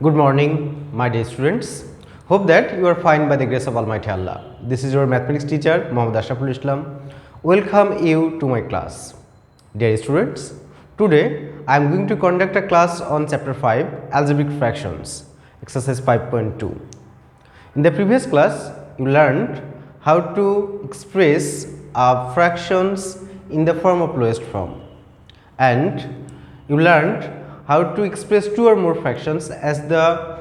Good morning, my dear students. Hope that you are fine by the grace of Almighty Allah. This is your mathematics teacher, Muhammad Ashraful Islam. Welcome you to my class. Dear students, today I am going to conduct a class on chapter 5, Algebraic Fractions, exercise 5.2. In the previous class, you learned how to express fractions in the form of lowest form, and you learned how to express two or more fractions as the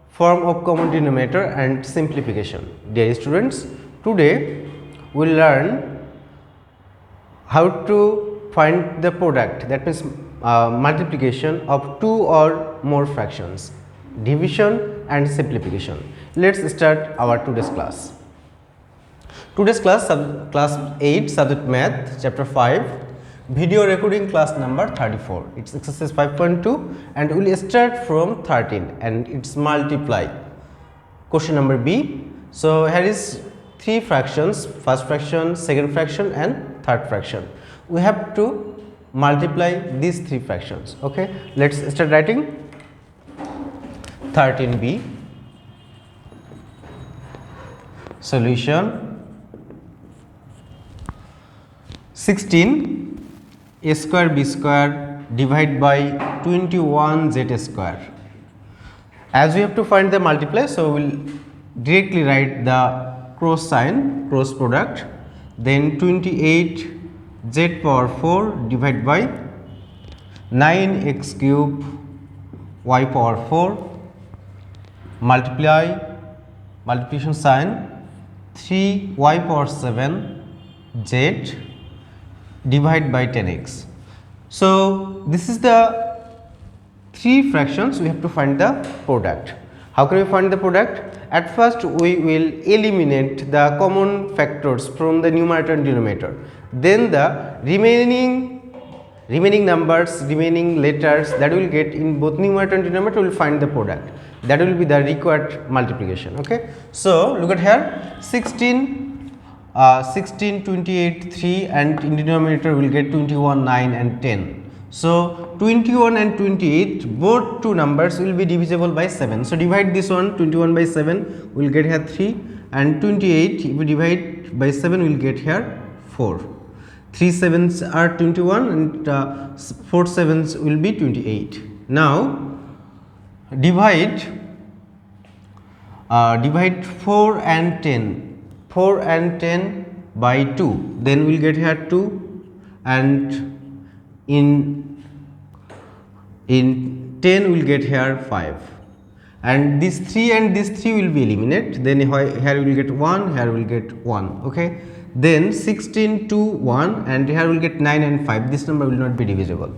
form of common denominator and simplification. Dear students, today we will learn how to find the product, that means multiplication of two or more fractions, division and simplification. Let's start our today's class. Today's class, class 8, subject math, chapter 5, video recording class number 34. It's exercise 5.2 and we will start from 13 and it's multiply. Question number B. So here is three fractions, first fraction, second fraction and third fraction. We have to multiply these three fractions. Okay, let's start writing. 13b. Solution. 16 a square b square divided by 21 z square. As we have to find the multiply, so we will directly write the cross sign, cross product, then 28 z power 4 divided by 9 x cube y power 4 multiplication sign 3 y power 7 z divide by 10x. So this is the three fractions. We have to find the product. How can we find the product? At first we will eliminate the common factors from the numerator and denominator. Then the remaining numbers, remaining letters that we will get in both numerator and denominator, we will find the product. That will be the required multiplication. Okay. So look at here, 16, 28, 3 and in denominator we will get 21, 9 and 10. So 21 and 28 both two numbers will be divisible by 7. So divide this one, 21 by 7, we will get here 3, and 28 if we divide by 7 we will get here 4. 3 7s are 21 and 4 7s will be 28. Now divide 4 and 10. 4 and 10 by 2, then we will get here 2, and in 10 we will get here 5, and this 3 and this 3 will be eliminated, then here we will get 1, here we will get 1. Okay, then 16, 2, 1 and here we will get 9 and 5, this number will not be divisible.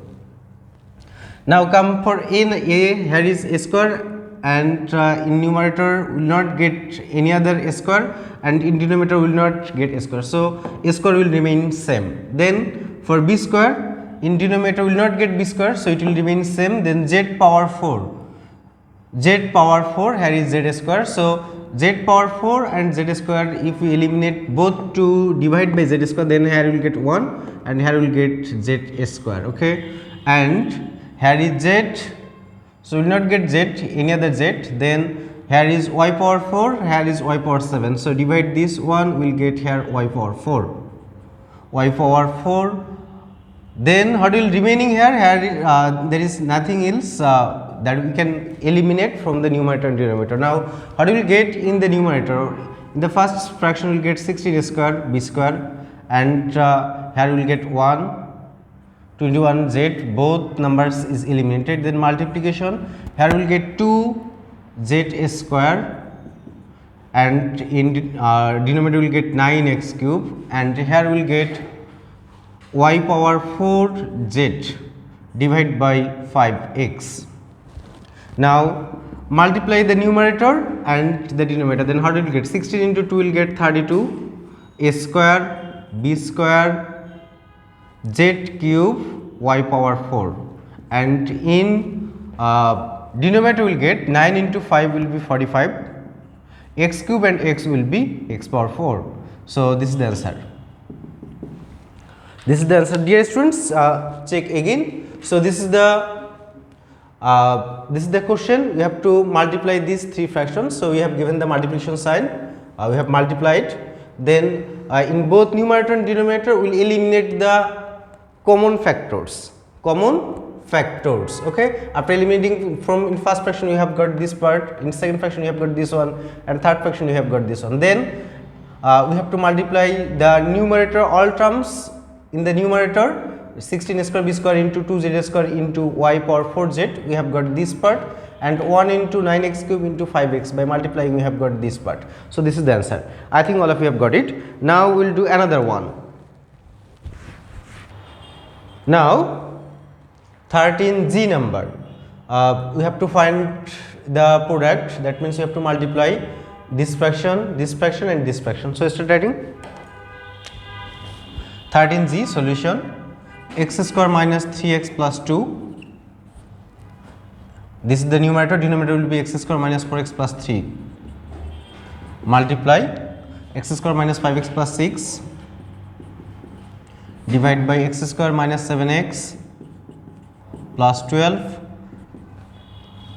Now come for a, here is a square, and in numerator will not get any other a square and in denominator will not get a square. So a square will remain same. Then for b square, in denominator will not get b square, so it will remain same. Then z power 4, z power 4, here is z square. So z power 4 and z square, if we eliminate both to divide by z square, then here we will get 1 and here we will get z square. Okay, and here is z. So we will not get z, any other z. Then here is y power 4, here is y power 7. So divide this one, we will get here y power 4. Y power 4. Then what will remaining here? Here there is nothing else that we can eliminate from the numerator and denominator. Now what we will get in the numerator? In the first fraction we will get 16 square b square, and here we will get 1. 21 z, both numbers is eliminated. Then multiplication, here we will get 2 z square, and in denominator we will get 9x cube, and here we will get y power 4 z divided by 5x. Now multiply the numerator and the denominator, then how do we get? 16 into 2 will get 32, a square b square z cube y power 4, and in denominator will get 9 into 5 will be 45, x cube and x will be x power 4. So this is the answer. This is the answer, dear students. Check again. So this is the This is the question. We have to multiply these three fractions. So we have given the multiplication sign. We have multiplied. Then in both numerator and denominator, we will eliminate the common factors. Okay. After eliminating from in first fraction, you have got this part. In second fraction, you have got this one, and third fraction, you have got this one. Then we have to multiply the numerator, all terms in the numerator. 16 square b square into 2z square into y power 4z, we have got this part, and 1 into 9x cube into 5x, by multiplying we have got this part. So this is the answer. I think all of you have got it. Now we will do another one. Now 13z number, we have to find the product. That means you have to multiply this fraction and this fraction. So start writing 13z solution. X square minus 3x plus 2, this is the numerator, denominator will be x square minus 4x plus 3, multiply x square minus 5x plus 6, divide by x square minus 7x plus 12,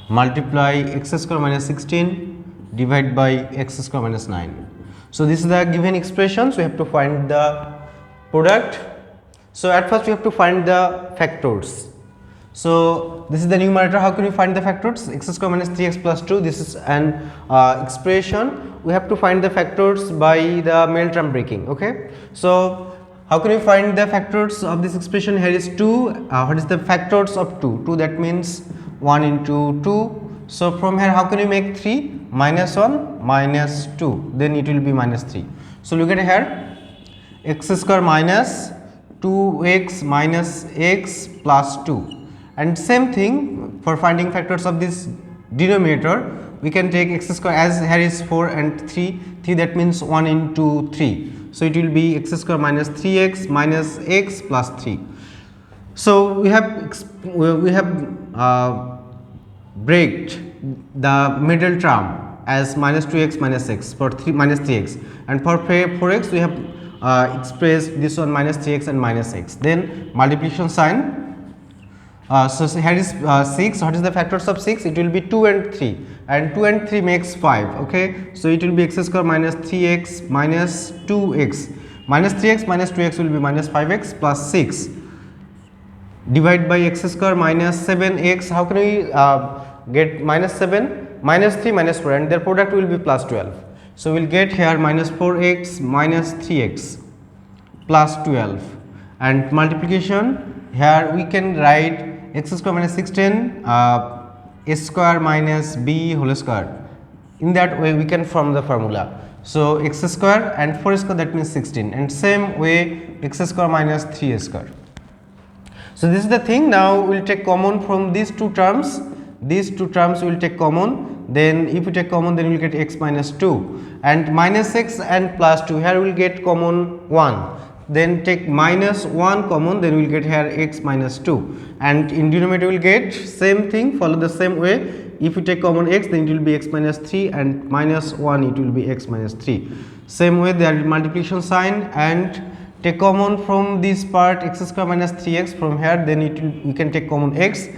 multiply x square minus 16, divide by x square minus 9. So this is the given expression, so we have to find the product. So at first we have to find the factors. So this is the numerator. How can we find the factors? X square minus 3x plus 2. This is an expression. We have to find the factors by the middle term breaking. Okay. So how can we find the factors of this expression? Here is 2. What is the factors of 2? 2, that means 1 into 2. So from here how can we make 3? Minus 1 minus 2. Then it will be minus 3. So look at here. X square minus 2x minus x plus 2, and same thing for finding factors of this denominator. We can take x square, as here is 4 and 3, that means 1 into 3. So it will be x square minus 3x minus x plus 3. So we have breaked the middle term as minus 2x minus x for 3 minus 3x, and for 4x we have express this one minus 3x and minus x. Then multiplication sign. So here is 6. What is the factors of 6? It will be 2 and 3, and 2 and 3 makes 5. Okay. So it will be x square minus 3x minus 2x. Minus 3x minus 2x will be minus 5x plus 6. Divide by x square minus 7x. How can we get minus 7? Minus 3 minus 4, and their product will be plus 12. So we will get here minus 4x minus 3x plus 12, and multiplication, here we can write x square minus 16 a square minus b whole square. In that way we can form the formula. So x square and 4 square, that means 16, and same way x square minus 3 square. So this is the thing. Now we will take common from these two terms. These two terms we will take common. Then if we take common, then we will get x minus 2, and minus x and plus 2, here we will get common 1. Then take minus 1 common, then we will get here x minus 2, and in denominator we will get same thing, follow the same way. If we take common x, then it will be x minus 3, and minus 1 it will be x minus 3. Same way there is multiplication sign, and take common from this part x square minus 3x from here, then it will, we can take common x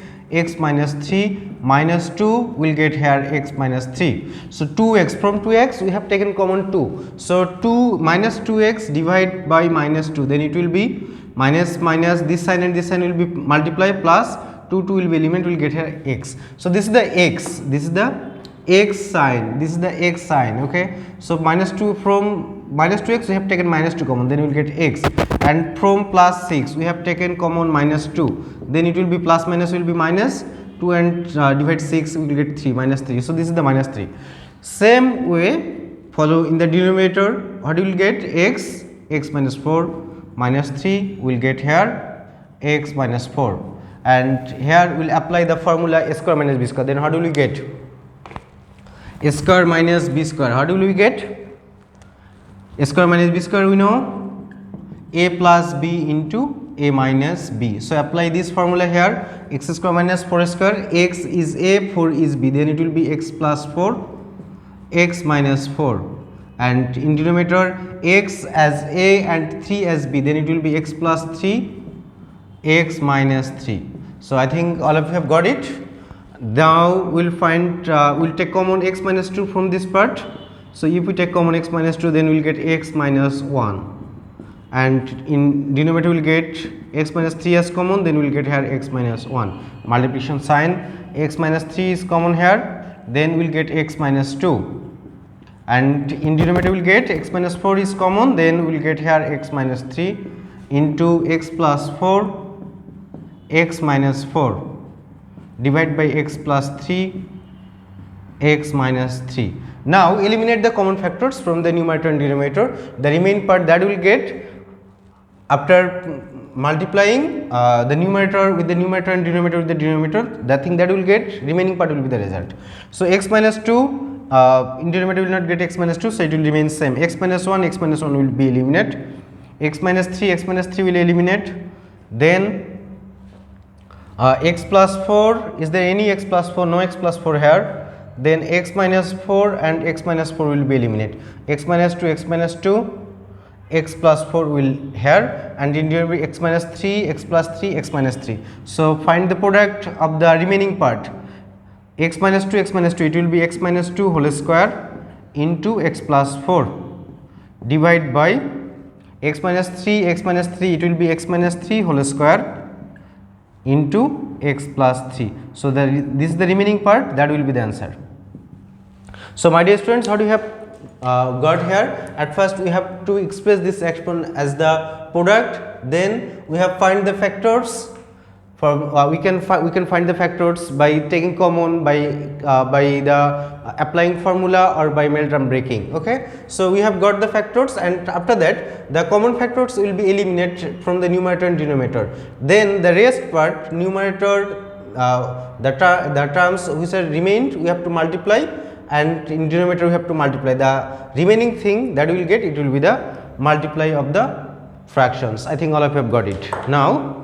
minus 3 minus 2 will get here x minus 3. So 2x, from 2x we have taken common 2. So 2 minus 2x divide by minus 2, then it will be minus this sign and this sign will be multiply, plus 2 will be element, will get here x. So this is the x, this is the x sign, this is the x sign. Okay. So minus 2, from minus 2x we have taken minus 2 common, then we will get x, and from plus 6 we have taken common minus 2, then it will be plus minus will be minus 2, and divide 6 we will get 3 minus 3. So this is the minus 3. Same way follow in the denominator. What you will get? X minus 4 minus 3 will get here x minus 4, and here we will apply the formula a square minus b square. Then how do we get? A square minus b square. How do we get? A square minus b square, we know a plus b into a minus b. So apply this formula here. X square minus 4 square, x is a, 4 is b, then it will be x plus 4, x minus 4, and in denominator x as a and 3 as b, then it will be x plus 3, x minus 3. So I think all of you have got it. Now we'll find we'll take common x minus 2 from this part. So if we take common x minus 2, then we'll get x minus 1, and in denominator we'll get x minus 3 as common, then we'll get here x minus 1. Multiplication sign, x minus 3 is common here, then we'll get x minus 2, and in denominator we'll get x minus 4 is common, then we'll get here x minus 3 into x plus 4, x minus 4 divide by x plus 3, x minus 3. Now eliminate the common factors from the numerator and denominator. The remaining part that we will get after multiplying the numerator with the numerator and denominator with the denominator, the thing that we will get, remaining part will be the result. So x minus 2 in denominator will not get x minus 2, so it will remain same. X minus 1 will be eliminated. X minus 3 will eliminate. Then x plus 4, is there any x plus 4? No x plus 4 here. Then x minus 4 and x minus 4 will be eliminated. X minus 2, x plus 4 will here, and in here x minus 3, x plus 3, x minus 3. So find the product of the remaining part. X minus 2, it will be x minus 2 whole square into x plus 4 divide by x minus 3, it will be x minus 3 whole square into x plus 3. So this is the remaining part, that will be the answer. So my dear students, how do you have got here? At first we have to express this expression as the product, then we have find the factors. For we can find the factors by taking common, by the applying formula, or by Meltram breaking. Okay, so we have got the factors, and after that the common factors will be eliminated from the numerator and denominator. Then the rest part, numerator, the terms which are remained, we have to multiply, and in denominator we have to multiply. The remaining thing that we will get, it will be the multiply of the fractions. I think all of you have got it. Now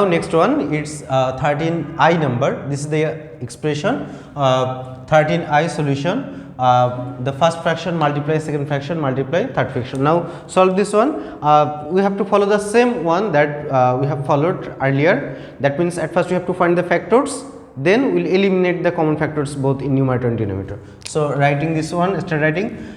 next one, it's 13I number. This is the expression, 13I solution. The first fraction multiply second fraction multiply third fraction. Now solve this one. We have to follow the same one that we have followed earlier. That means at first we have to find the factors, then we will eliminate the common factors both in numerator and denominator. So writing this one, start writing.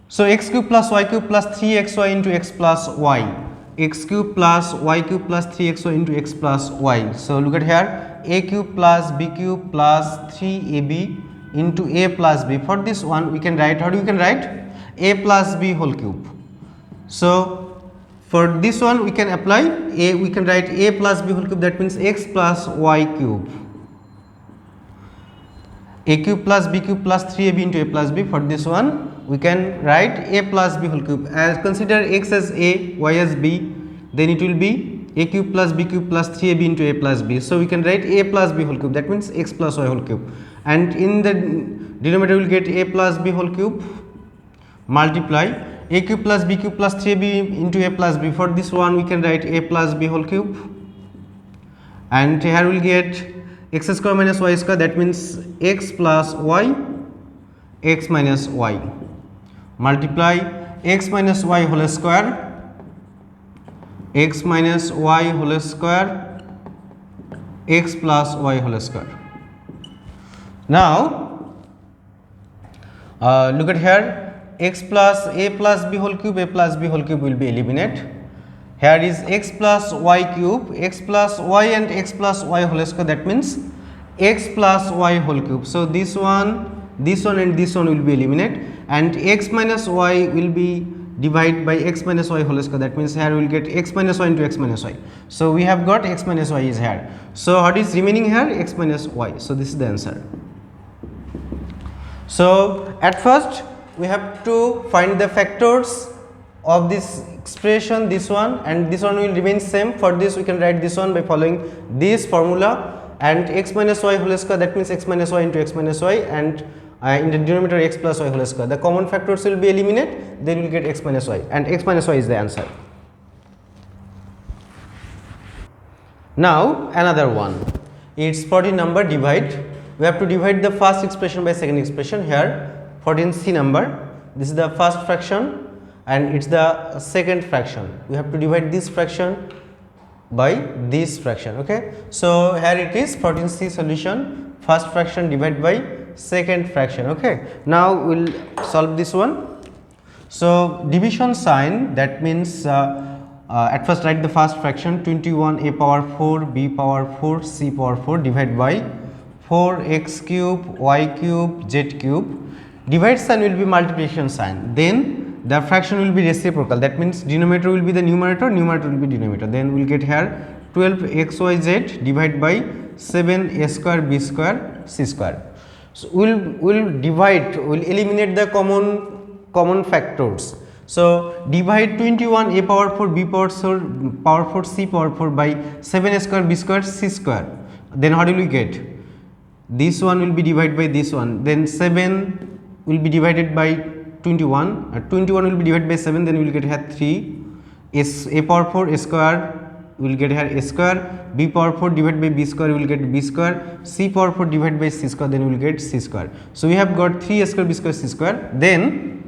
So x cube plus y cube plus 3xy into x plus y. X cube plus y cube plus 3xy into x plus y. So look at here, a cube plus b cube plus 3ab into a plus b. For this one we can write, how do we can write? A plus b whole cube. So for this one we can apply we can write a plus b whole cube, that means x plus y cube. A cube plus b cube plus 3ab into a plus b. For this one we can write a plus b whole cube. As consider x as a, y as b, then it will be a cube plus b cube plus 3ab into a plus b. So we can write a plus b whole cube, that means x plus y whole cube, and in the denominator we will get a plus b whole cube multiply a cube plus b cube plus 3ab into a plus b. For this one we can write a plus b whole cube, and here we will get x square minus y square, that means x plus y, x minus y multiply x minus y whole square, x minus y whole square, x plus y whole square. Now look at here, x plus a plus b whole cube, a plus b whole cube will be eliminated. Here is x plus y cube, x plus y and x plus y whole square, that means x plus y whole cube. So this one and this one will be eliminated, and x minus y will be divided by x minus y whole square, that means here we will get x minus y into x minus y. So we have got x minus y is here. So what is remaining here? X minus y. So this is the answer. So at first we have to find the factors of this expression, this one and this one will remain same. For this we can write this one by following this formula, and x minus y whole square, that means x minus y into x minus y, and in the denominator x plus y whole square. The common factors will be eliminated, then we will get x minus y, and x minus y is the answer. Now another one, it's 14 number divide. We have to divide the first expression by second expression. Here 14C number, this is the first fraction and it's the second fraction. We have to divide this fraction by this fraction. Okay, so here it is 14c solution, first fraction divided by second fraction. Okay, now we'll solve this one. So division sign, that means at first write the first fraction 21 a power 4 b power 4 c power 4 divided by 4x cube y cube z cube. Divide sign will be multiplication sign, then the fraction will be reciprocal, that means denominator will be the numerator, numerator will be denominator. Then we will get here 12xyz divided by 7a square b square c square. So we'll divide, we'll eliminate the common factors. So divide 21 a power 4 b power 4 c power 4 by 7a square b square c square. Then what will we get? This one will be divided by this one, then 7 will be divided by 21, 21 will be divided by 7, then we will get here 3, a power 4 a square, we will get here a square, b power 4 divided by b square, we will get b square, c power 4 divided by c square, then we will get c square. So we have got 3 a square b square c square. Then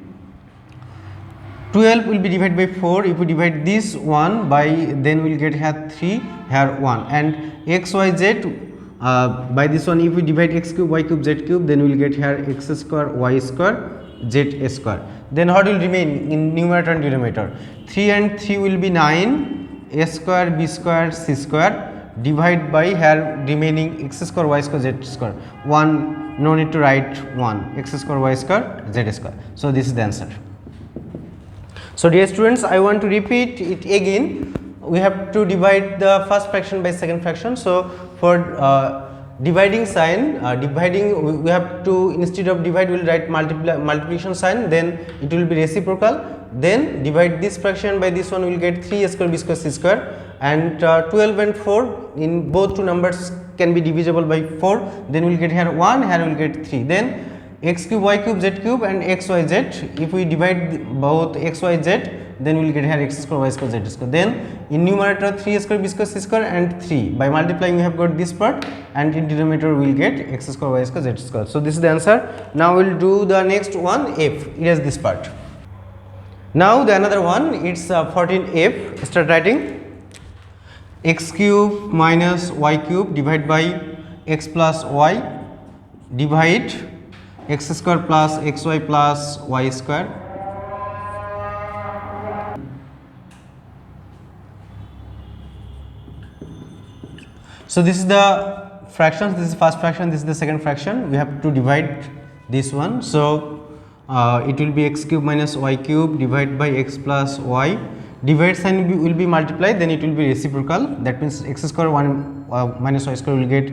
12 will be divided by 4, if we divide this one by, then we will get here 3, here 1, and x y z by this one, if we divide x cube y cube z cube, then we will get here x square y square z square. Then what will remain in numerator and denominator? 3 and 3 will be 9 a square b square c square divide by here remaining x square y square z square, 1, no need to write 1, x square y square z square. So this is the answer. So dear students, I want to repeat it again. We have to divide the first fraction by second fraction. So for dividing sign, we have to, instead of divide we will write multiplication sign, then it will be reciprocal. Then divide this fraction by this one, we will get 3 a square b square c square, and 12 and 4 in both two numbers can be divisible by 4, then we will get here 1, here we will get 3. Then x cube y cube z cube and x y z, if we divide both x y z, then we will get here x square y square z square. Then in numerator 3 a square b square c square and 3, by multiplying we have got this part, and in denominator we will get x square y square z square. So this is the answer. Now we will do the next one, f, erase this part. Now the another one, it's 14f, start writing x cube minus y cube divided by x plus y divide x square plus xy plus y square. So this is the fractions, this is first fraction, this is the second fraction. We have to divide this one. So it will be x cube minus y cube divided by x plus y. Divide sign will be multiplied, then it will be reciprocal. That means x square 1 minus y square will get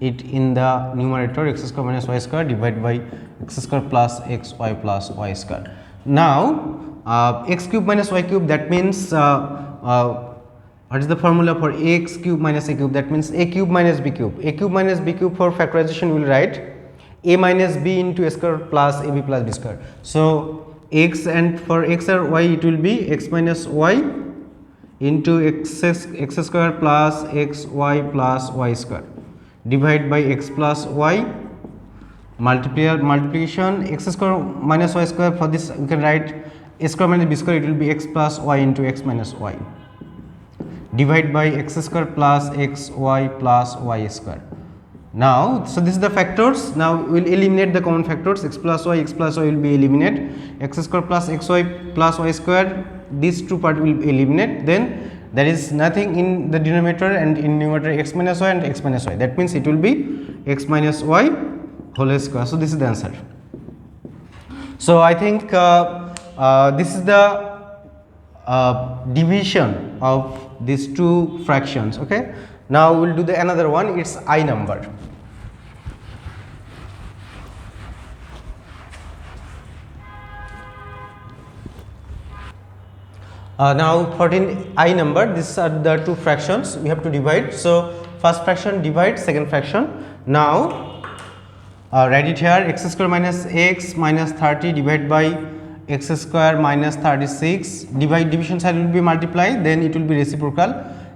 it in the numerator, x square minus y square divided by x square plus x y plus y square. Now x cube minus y cube, that means what is the formula for ax cube minus a cube? That means a cube minus b cube. A cube minus b cube, for factorization we will write a minus b into a square plus ab plus b square. So x, and for x or y it will be x minus y into x square plus x y plus y square divided by x plus y, multiplication x square minus y square, for this we can write a square minus b square, it will be x plus y into x minus y divided by x square plus x y plus y square. Now, so this is the factors. Now we will eliminate the common factors, x plus y will be eliminated, x square plus x y plus y square, these two part will be eliminate. Then there is nothing in the denominator, and in numerator x minus y and x minus y, that means it will be x minus y whole square. So this is the answer. So I think this is the division of these two fractions. Okay, now we will do the another one, it's I number. Now 14I number, these are the two fractions we have to divide. So first fraction divide second fraction. Now write it here, x square minus x minus 30 divided by x square minus 36, division side will be multiplied, then it will be reciprocal,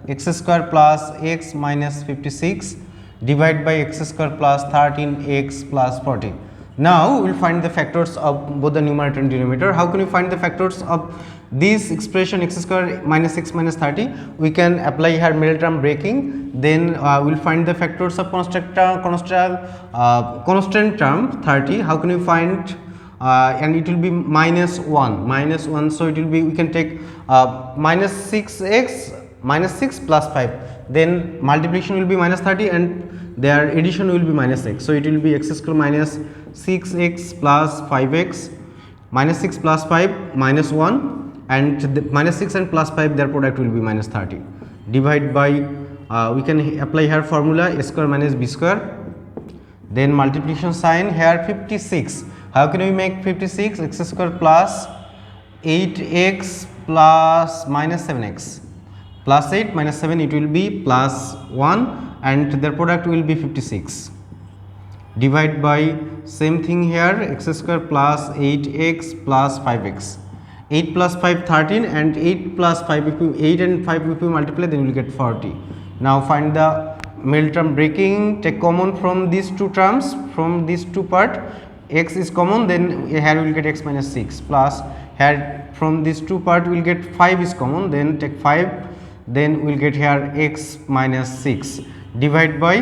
x square plus x minus 56 divided by x square plus 13x plus 40. Now we will find the factors of both the numerator and denominator. How can we find the factors of this expression x square minus 6 minus 30? We can apply here middle term breaking. Then we will find the factors of constant term 30. How can we find? And it will be minus 1. So it will be, we can take minus 6x minus 6 plus 5. Then multiplication will be minus 30 and their addition will be minus x. So it will be x square minus 6x plus 5x, minus 6 plus 5 minus 1, and the minus 6 and plus 5 their product will be minus 30. Divide by, we can apply here formula a square minus b square. Then multiplication sign here 56. How can we make 56? X square plus 8x plus minus 7x plus 8 minus 7, it will be plus 1 and their product will be 56. Divide by same thing here, x square plus 8x plus 5x. 8 plus 5 13 and 8 plus 5, if you 8 and 5 if you multiply, then you will get 40. Now find the middle term breaking, take common from these two terms, from these two part, x is common, then here we will get x minus 6 plus here from these two part we will get 5 is common, then take 5, then we will get here x minus 6. Divide by,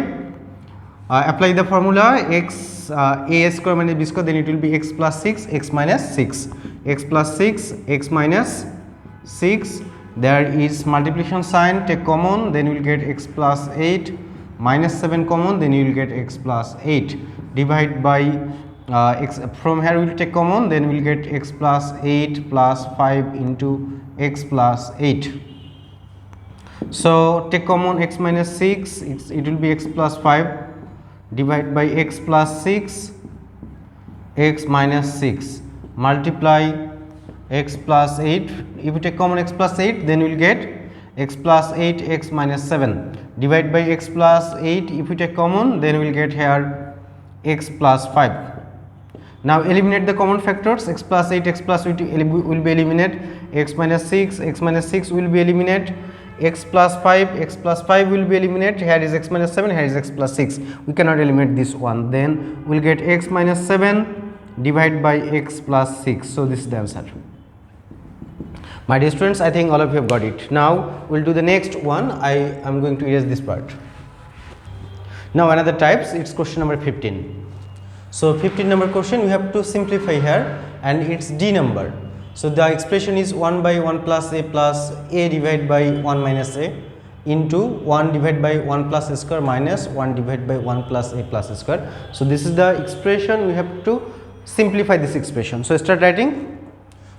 apply the formula x a square minus b square, then it will be x plus 6 x minus 6, x plus 6 x minus 6. There is multiplication sign, take common, then you will get x plus 8 minus 7 common, then you will get x plus 8. Divide by x, from here we will take common, then we will get x plus 8 plus 5 into x plus 8. So take common x minus 6, it will be x plus 5. Divide by x plus 6 x minus 6, multiply x plus 8. If you take common x plus 8, then we will get x plus 8 x minus 7. Divide by x plus 8, if we take common, then we will get here x plus 5. Now eliminate the common factors, x plus 8 x plus 8 will be eliminated, x minus 6 will be eliminated, x plus 5 will be eliminated. Here is x minus 7, here is x plus 6, we cannot eliminate this one, then we will get x minus 7 divided by x plus 6. So this is the answer. My dear students, I think all of you have got it. Now we will do the next one. I am going to erase this part. Now another types, it's question number 15. So 15 number question, we have to simplify here and it's d number. So the expression is 1 by 1 plus a divided by 1 minus a into 1 divided by 1 plus a square minus 1 divided by 1 plus a plus a square. So this is the expression, we have to simplify this expression. So start writing.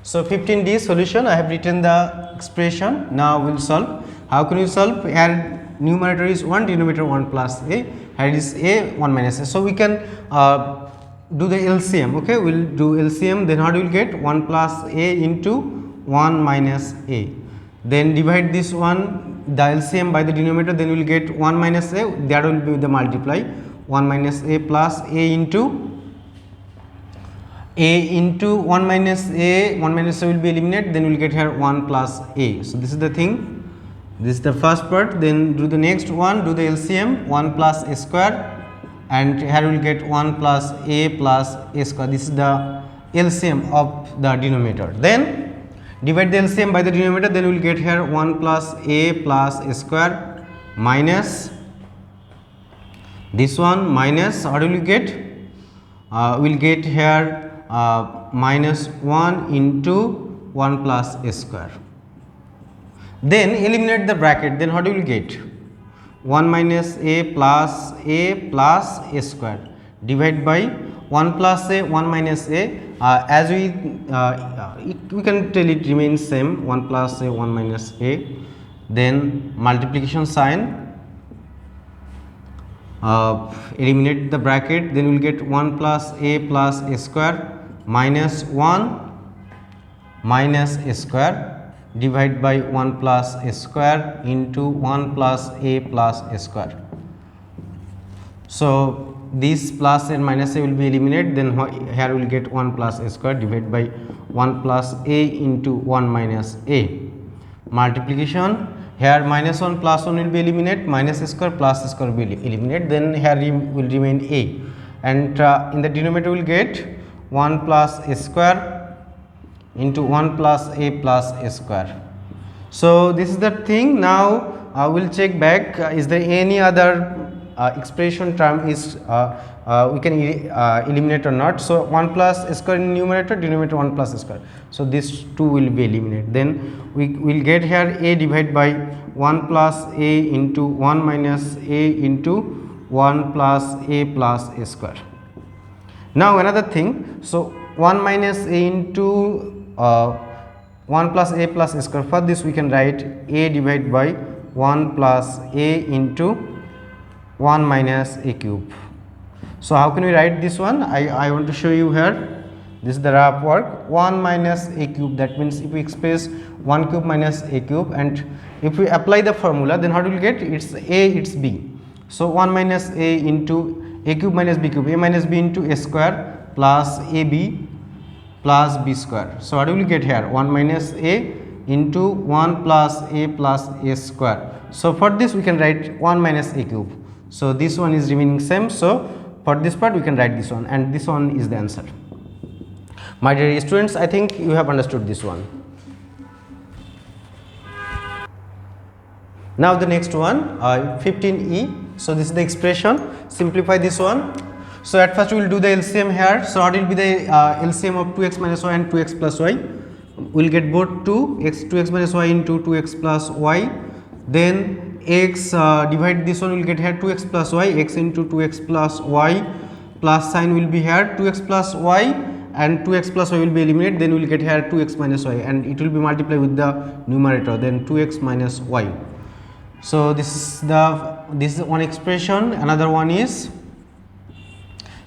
So 15d solution, I have written the expression. Now we will solve. How can you solve? Here numerator is 1, denominator 1 plus a, here is a 1 minus a. So we can do the LCM. Okay, we will do LCM. Then how do we get? 1 plus a into 1 minus a. Then divide this one, the LCM by the denominator, then we will get 1 minus a, that will be the multiply, 1 minus a plus a into 1 minus a, 1 minus a will be eliminated, then we will get here 1 plus a. So this is the thing, this is the first part. Then do the next one, do the LCM, 1 plus a square, and here we will get 1 plus a square. This is the LCM of the denominator. Then divide the LCM by the denominator, then we will get here 1 plus a square minus this one minus, how do we get? We will get here minus 1 into 1 plus a square. Then eliminate the bracket, then how do we get? 1 minus a plus a square divided by 1 plus a 1 minus a, as we can tell it remains same, 1 plus a 1 minus a. Then multiplication sign, eliminate the bracket, then we will get 1 plus a square minus 1 minus a square divided by 1 plus a square into 1 plus a square. So this plus and minus a will be eliminated, then here we will get 1 plus a square divided by 1 plus a into 1 minus a. Multiplication, here minus 1 plus 1 will be eliminated, minus a square plus a square will be eliminated, then here will remain a. and in the denominator we will get 1 plus a square into 1 plus a square. So this is the thing. Now we'll check back, is there any other expression term is we can eliminate or not. So 1 plus a square in numerator, denominator 1 plus a square, so these two will be eliminated. Then we will get here a divided by 1 plus a into 1 minus a into 1 plus a square. Now another thing, so 1 minus a into 1 plus a square, for this we can write a divided by 1 plus a into 1 minus a cube. So how can we write this one? I want to show you here. This is the rough work. 1 minus a cube, that means if we express 1 cube minus a cube, and if we apply the formula, then how do we get? It's a, it's b. So 1 minus a into a cube minus b cube, a minus b into a square plus ab plus b square. So what do we get here? 1 minus a into 1 plus a square. So for this we can write 1 minus a cube. So this one is remaining same. So for this part we can write this one, and this one is the answer. My dear students, I think you have understood this one. Now the next one, 15e. So this is the expression. Simplify this one. So at first we will do the LCM here. So what will be the LCM of 2x minus y and 2x plus y? We will get both 2x minus y into 2x plus y. Then x divide this one, we will get here 2x plus y, x into 2x plus y, plus sign will be here 2x plus y, and 2x plus y will be eliminated. Then we will get here 2x minus y, and it will be multiplied with the numerator, then 2x minus y. So this is one expression. Another one is,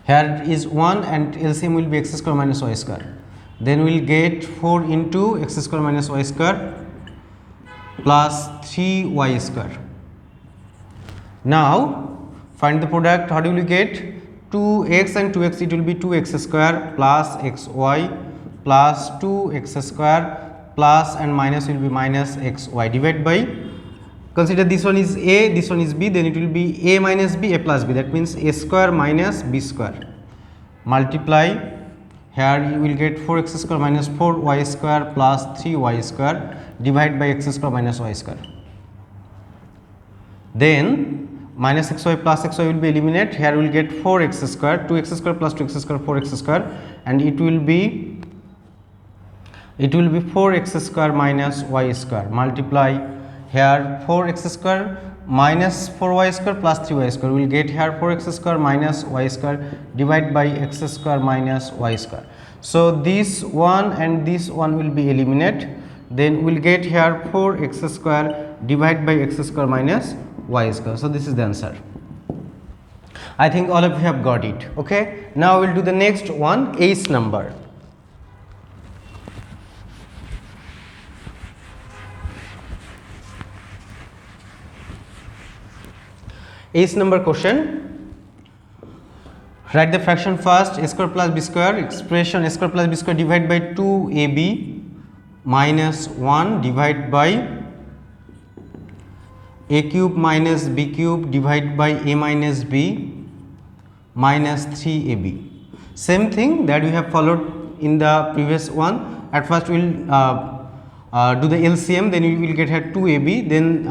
here is 1 and LCM will be x square minus y square. Then we will get 4 into x square minus y square plus 3y square. Now find the product. How do we get? 2x and 2x, it will be 2x square plus xy plus 2x square plus and minus will be minus xy, divide by, consider this one is a, this one is b, then it will be a minus b, a plus b, that means a square minus b square, multiply, here you will get 4x square minus 4y square plus 3y square, divide by x square minus y square. Then minus xy plus xy will be eliminated. Here we will get 4x square, 2x square plus 2x square, 4x square, and it will be 4x square minus y square, multiply, here 4x square minus 4y square plus 3y square, we will get here 4x square minus y square, divide by x square minus y square. So this one and this one will be eliminated. Then we will get here 4x square divide by x square minus y square. So this is the answer. I think all of you have got it. Okay. Now we will do the next one, 8th number. Eighth number question. Write the fraction first. A square plus b square, expression a square plus b square divided by 2ab minus 1 divided by a cube minus b cube divided by a minus b minus 3ab. Same thing that we have followed in the previous one. At first we will do the LCM, then we will get here 2ab, then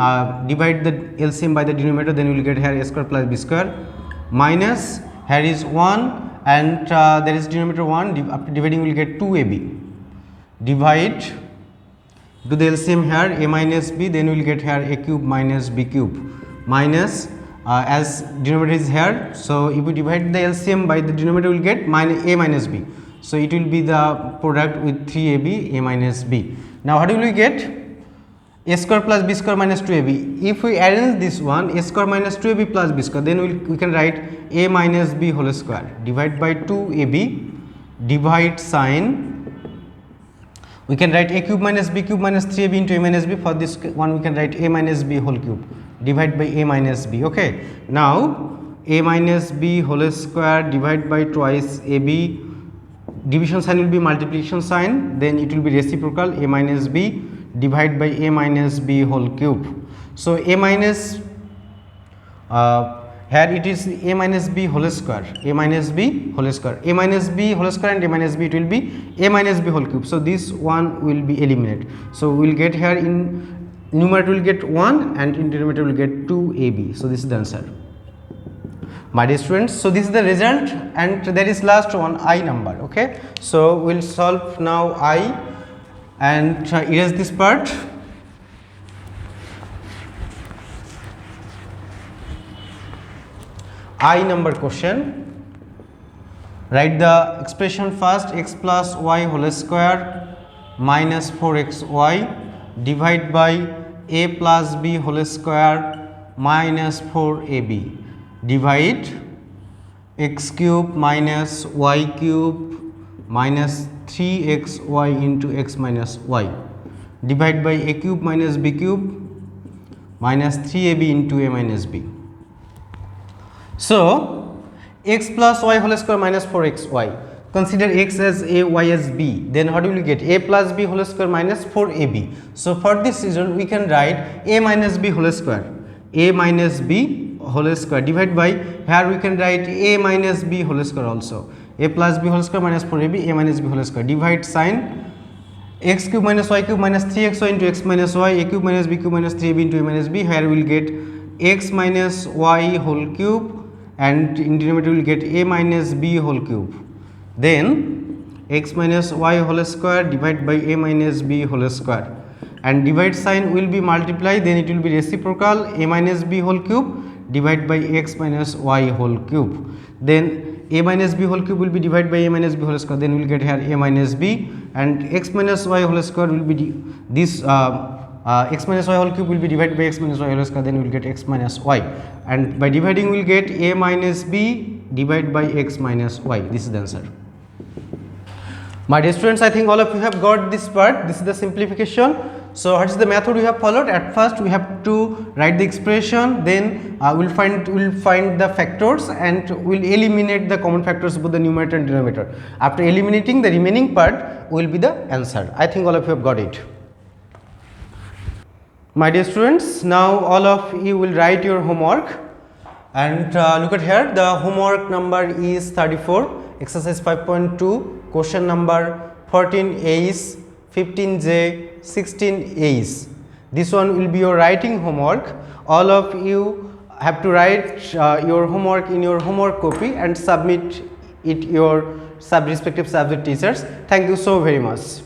divide the LCM by the denominator, then we will get here a square plus b square, minus, here is 1 and there is denominator 1, after dividing we will get 2ab, divide, do the LCM here a minus b, then we will get here a cube minus b cube, minus, as denominator is here, so if we divide the LCM by the denominator we will get minus a minus b, so it will be the product with 3ab a minus b. Now how do we get? A square plus b square minus 2ab. If we arrange this one, a square minus 2ab plus b square, then we can write a minus b whole square, divide by 2ab, divide sign, we can write a cube minus b cube minus 3ab into a minus b. For this one we can write a minus b whole cube, divide by a minus b. Okay. Now a minus b whole square divide by twice ab, division sign will be multiplication sign, then it will be reciprocal, a minus b divide by a minus b whole cube. So a minus here it is a minus b whole square, a minus b whole square, a minus b whole square and a minus b, it will be a minus b whole cube. So this one will be eliminated. So we will get here in numerator will get 1 and in denominator will get 2ab. So this is the answer, my dear students. So this is the result, and there is last one, I number. Okay, so we'll solve now I and erase this part. I number question. Write the expression first, x plus y whole square minus 4xy divide by a plus b whole square minus 4ab. Divide x cube minus y cube minus 3xy into x minus y. Divide by a cube minus b cube minus 3ab into a minus b. So x plus y whole square minus 4xy. Consider x as a, y as b. Then what will you get? A plus b whole square minus 4ab. So for this reason we can write a minus b whole square. A minus b whole square divide by, here we can write a minus b whole square also. A plus b whole square minus 4ab, a minus b whole square. Divide sign, x cube minus y cube minus 3xy into x minus y, a cube minus b cube minus 3ab into a minus b. Here we will get x minus y whole cube and in denominator we will get a minus b whole cube. Then x minus y whole square divided by a minus b whole square, and divide sign will be multiply, then it will be reciprocal, a minus b whole cube divided by x minus y whole cube. Then a minus b whole cube will be divided by a minus b whole square, then we will get here a minus b, and x minus y whole square will be this x minus y whole cube will be divided by x minus y whole square, then we will get x minus y, and by dividing we will get a minus b divided by x minus y. This is the answer. My dear students, I think all of you have got this part. This is the simplification. So what is the method we have followed? At first we have to write the expression, then we'll find the factors and we'll eliminate the common factors both the numerator and denominator. After eliminating, the remaining part will be the answer. I think all of you have got it. My dear students, now all of you will write your homework, and look at here, the homework number is 34, exercise 5.2, question number 14A, 15J, 16A. This one will be your writing homework. All of you have to write your homework in your homework copy and submit it your respective subject teachers. Thank you so very much.